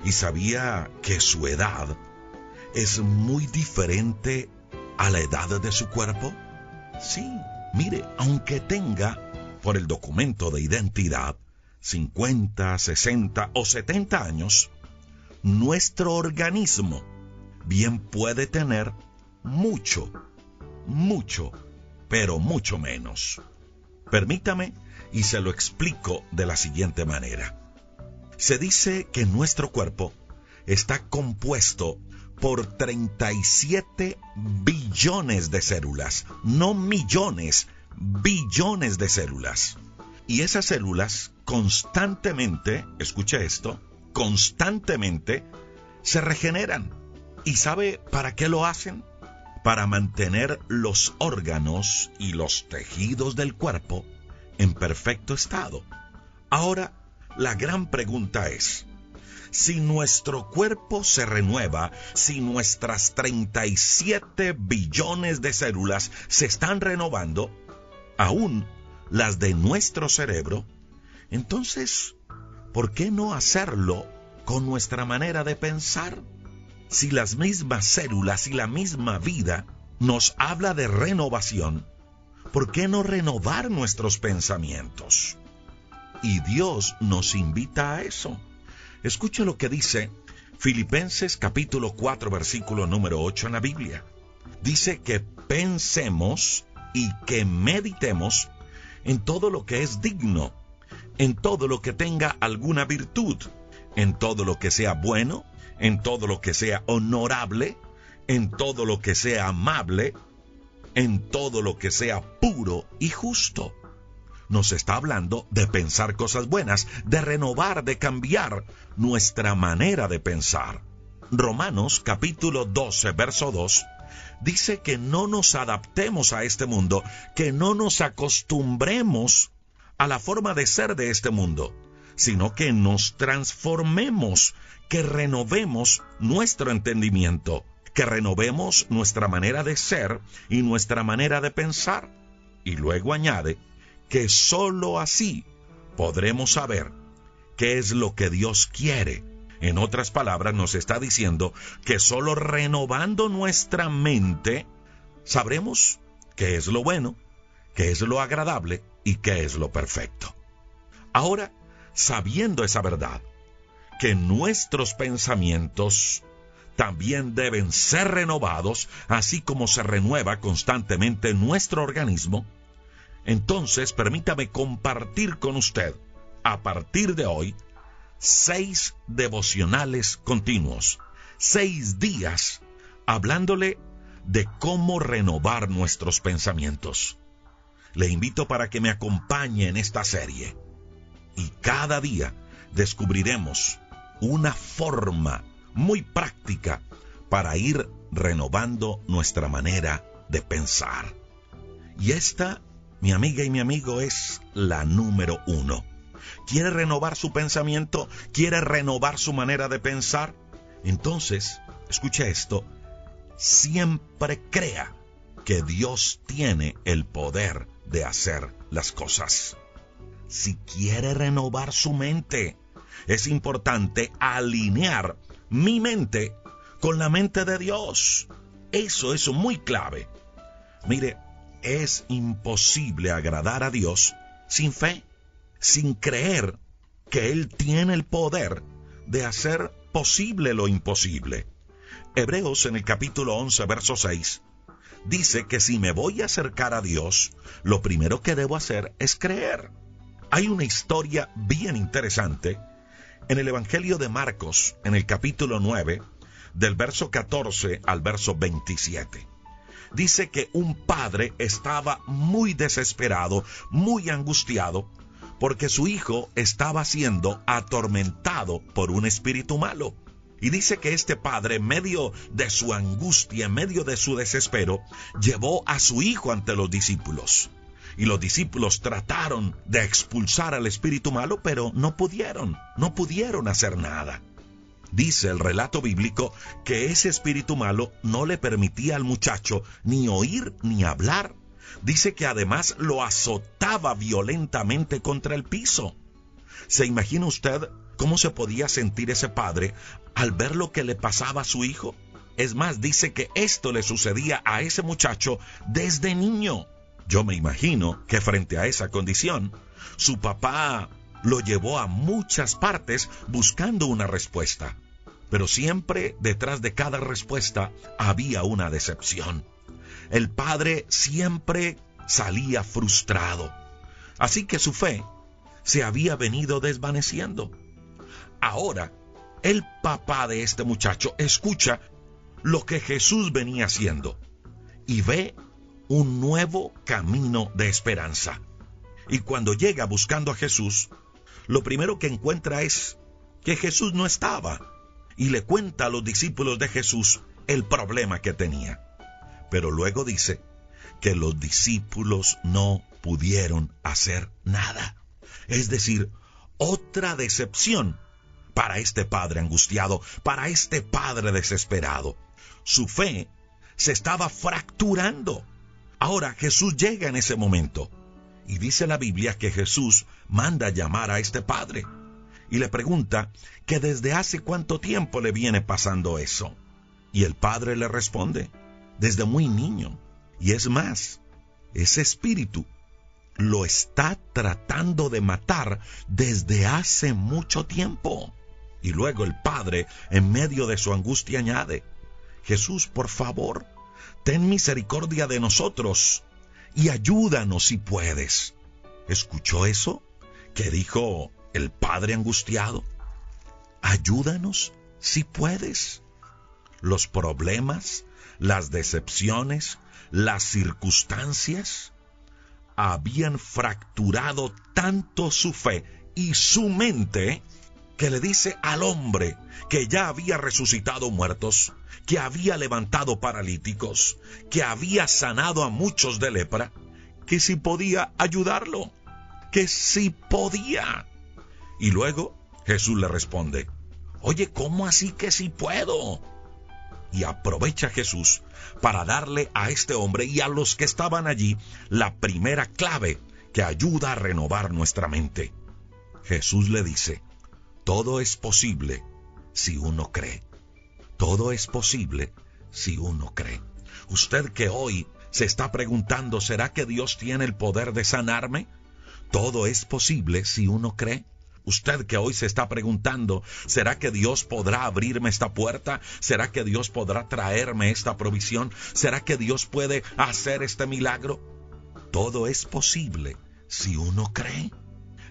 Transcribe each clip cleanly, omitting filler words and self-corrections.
¿Y sabía que su edad es muy diferente a la edad de su cuerpo? Sí, mire, aunque tenga, por el documento de identidad, 50, 60 o 70 años, nuestro organismo bien puede tener mucho, pero mucho menos. Permítame y se lo explico de la siguiente manera. Se dice que nuestro cuerpo está compuesto por 37 billones de células, no millones, billones de células. Y esas células constantemente, escuche esto, constantemente se regeneran. ¿Y sabe para qué lo hacen? Para mantener los órganos y los tejidos del cuerpo en perfecto estado. Ahora, la gran pregunta es, si nuestro cuerpo se renueva, si nuestras 37 billones de células se están renovando, aún las de nuestro cerebro, entonces, ¿por qué no hacerlo con nuestra manera de pensar? Si las mismas células y la misma vida nos habla de renovación, ¿por qué no renovar nuestros pensamientos? Y Dios nos invita a eso. Escuche lo que dice Filipenses capítulo 4, versículo número 8 en la Biblia. Dice que pensemos y que meditemos en todo lo que es digno, en todo lo que tenga alguna virtud, en todo lo que sea bueno, en todo lo que sea honorable, en todo lo que sea amable, en todo lo que sea puro y justo. Nos está hablando de pensar cosas buenas, de renovar, de cambiar nuestra manera de pensar. Romanos capítulo 12, verso 2, dice que no nos adaptemos a este mundo, que no nos acostumbremos a la forma de ser de este mundo, sino que nos transformemos, que renovemos nuestro entendimiento, que renovemos nuestra manera de ser y nuestra manera de pensar. Y luego añade que sólo así podremos saber qué es lo que Dios quiere. En otras palabras, nos está diciendo que sólo renovando nuestra mente sabremos qué es lo bueno, qué es lo agradable y qué es lo perfecto. Ahora, sabiendo esa verdad, que nuestros pensamientos también deben ser renovados, así como se renueva constantemente nuestro organismo, entonces permítame compartir con usted, a partir de hoy, 6 devocionales continuos, 6 días, hablándole de cómo renovar nuestros pensamientos. Le invito para que me acompañe en esta serie. Y cada día descubriremos una forma muy práctica para ir renovando nuestra manera de pensar. Y esta, mi amiga y mi amigo, es la número 1. ¿Quiere renovar su pensamiento? ¿Quiere renovar su manera de pensar? Entonces, escuche esto, siempre crea que Dios tiene el poder de hacer las cosas. Si quiere renovar su mente, es importante alinear mi mente con la mente de Dios. Eso es muy clave. Mire, es imposible agradar a Dios sin fe, sin creer que Él tiene el poder de hacer posible lo imposible. Hebreos en el capítulo 11, verso 6, dice que si me voy a acercar a Dios, lo primero que debo hacer es creer. Hay una historia bien interesante en el Evangelio de Marcos, en el capítulo 9, del verso 14 al verso 27. Dice que un padre estaba muy desesperado, muy angustiado, porque su hijo estaba siendo atormentado por un espíritu malo. Y dice que este padre, en medio de su angustia, en medio de su desespero, llevó a su hijo ante los discípulos. Y los discípulos trataron de expulsar al espíritu malo, pero no pudieron hacer nada. Dice el relato bíblico que ese espíritu malo no le permitía al muchacho ni oír ni hablar. Dice que además lo azotaba violentamente contra el piso. ¿Se imagina usted cómo se podía sentir ese padre al ver lo que le pasaba a su hijo. Es más, dice que esto le sucedía a ese muchacho desde niño. Yo me imagino que frente a esa condición, su papá lo llevó a muchas partes buscando una respuesta. Pero siempre detrás de cada respuesta había una decepción. El padre siempre salía frustrado. Así que su fe se había venido desvaneciendo. Ahora, el papá de este muchacho escucha lo que Jesús venía haciendo y ve un nuevo camino de esperanza. Y cuando llega buscando a Jesús, lo primero que encuentra es que Jesús no estaba, y le cuenta a los discípulos de Jesús el problema que tenía. Pero luego dice que los discípulos no pudieron hacer nada. Es decir, otra decepción para este padre angustiado, para este padre desesperado. Su fe se estaba fracturando. Ahora Jesús llega en ese momento y dice la Biblia que Jesús manda llamar a este padre y le pregunta que desde hace cuánto tiempo le viene pasando eso. Y el padre le responde, desde muy niño. Y es más, ese espíritu lo está tratando de matar desde hace mucho tiempo. Y luego el padre, en medio de su angustia, añade, Jesús, por favor, ten misericordia de nosotros y ayúdanos si puedes. ¿Escuchó eso que dijo el padre angustiado? Ayúdanos si puedes. Los problemas, las decepciones, las circunstancias habían fracturado tanto su fe y su mente que le dice al hombre que ya había resucitado muertos, que había levantado paralíticos, que había sanado a muchos de lepra, que si podía ayudarlo, que si podía. Y luego Jesús le responde, oye, ¿cómo así que si puedo? Y aprovecha Jesús para darle a este hombre y a los que estaban allí la primera clave que ayuda a renovar nuestra mente. Jesús le dice, todo es posible si uno cree. Todo es posible si uno cree. Usted que hoy se está preguntando, ¿será que Dios tiene el poder de sanarme? Todo es posible si uno cree. Usted que hoy se está preguntando, ¿será que Dios podrá abrirme esta puerta? ¿Será que Dios podrá traerme esta provisión? ¿Será que Dios puede hacer este milagro? Todo es posible si uno cree.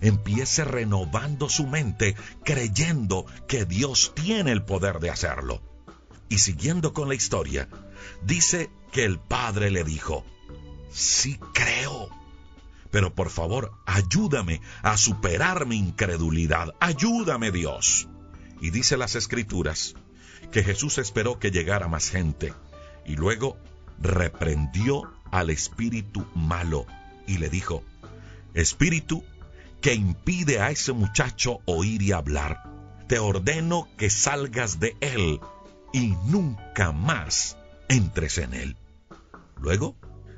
Empiece renovando su mente, creyendo que Dios tiene el poder de hacerlo. Y siguiendo con la historia, dice que el padre le dijo, sí creo. Pero por favor, ayúdame a superar mi incredulidad. Ayúdame, Dios. Y dice las Escrituras que Jesús esperó que llegara más gente y luego reprendió al espíritu malo y le dijo, espíritu que impide a ese muchacho oír y hablar, te ordeno que salgas de él y nunca más entres en él. Luego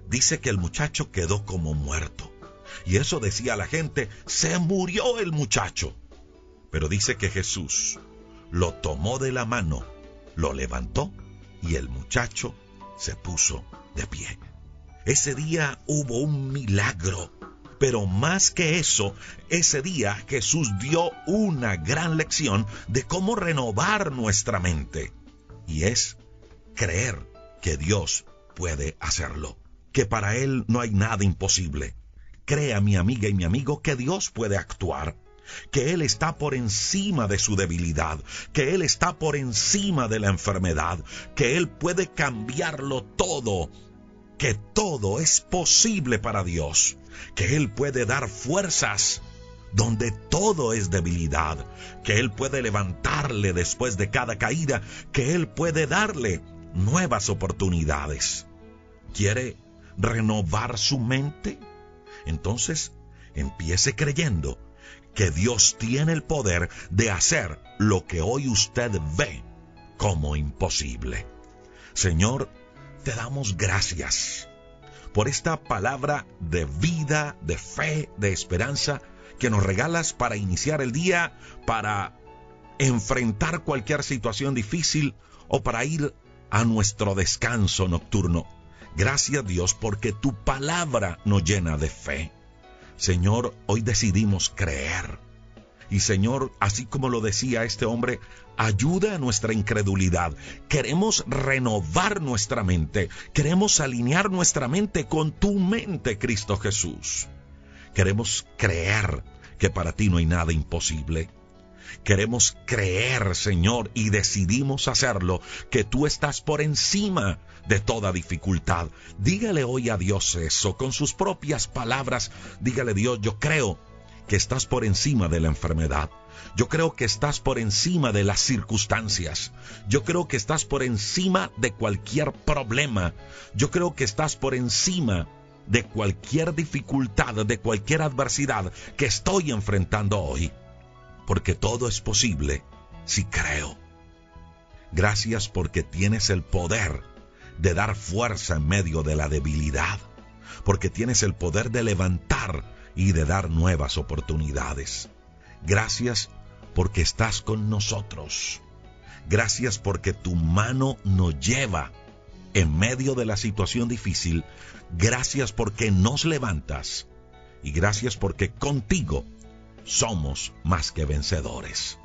dice que el muchacho quedó como muerto. Y eso decía la gente, se murió el muchacho. Pero dice que Jesús lo tomó de la mano, lo levantó y el muchacho se puso de pie. Ese día hubo un milagro. Pero más que eso, ese día Jesús dio una gran lección de cómo renovar nuestra mente. Y es creer que Dios puede hacerlo, que para Él no hay nada imposible. Crea, mi amiga y mi amigo, que Dios puede actuar, que Él está por encima de su debilidad, que Él está por encima de la enfermedad, que Él puede cambiarlo todo, que todo es posible para Dios, que Él puede dar fuerzas donde todo es debilidad, que Él puede levantarle después de cada caída, que Él puede darle nuevas oportunidades. ¿Quiere renovar su mente? Entonces, empiece creyendo que Dios tiene el poder de hacer lo que hoy usted ve como imposible. Señor, te damos gracias por esta palabra de vida, de fe, de esperanza que nos regalas para iniciar el día, para enfrentar cualquier situación difícil o para ir a nuestro descanso nocturno. Gracias, Dios, porque tu palabra nos llena de fe. Señor, hoy decidimos creer. Y Señor, así como lo decía este hombre, ayuda a nuestra incredulidad. Queremos renovar nuestra mente. Queremos alinear nuestra mente con tu mente, Cristo Jesús. Queremos creer que para ti no hay nada imposible. Queremos creer, Señor, y decidimos hacerlo, que tú estás por encima de toda dificultad. Dígale hoy a Dios eso, con sus propias palabras. Dígale, Dios, yo creo que estás por encima de la enfermedad. Yo creo que estás por encima de las circunstancias. Yo creo que estás por encima de cualquier problema. Yo creo que estás por encima de cualquier dificultad, de cualquier adversidad que estoy enfrentando hoy. Porque todo es posible si creo. Gracias porque tienes el poder de dar fuerza en medio de la debilidad. Porque tienes el poder de levantar y de dar nuevas oportunidades. Gracias porque estás con nosotros. Gracias porque tu mano nos lleva en medio de la situación difícil. Gracias porque nos levantas. Y gracias porque contigo somos más que vencedores.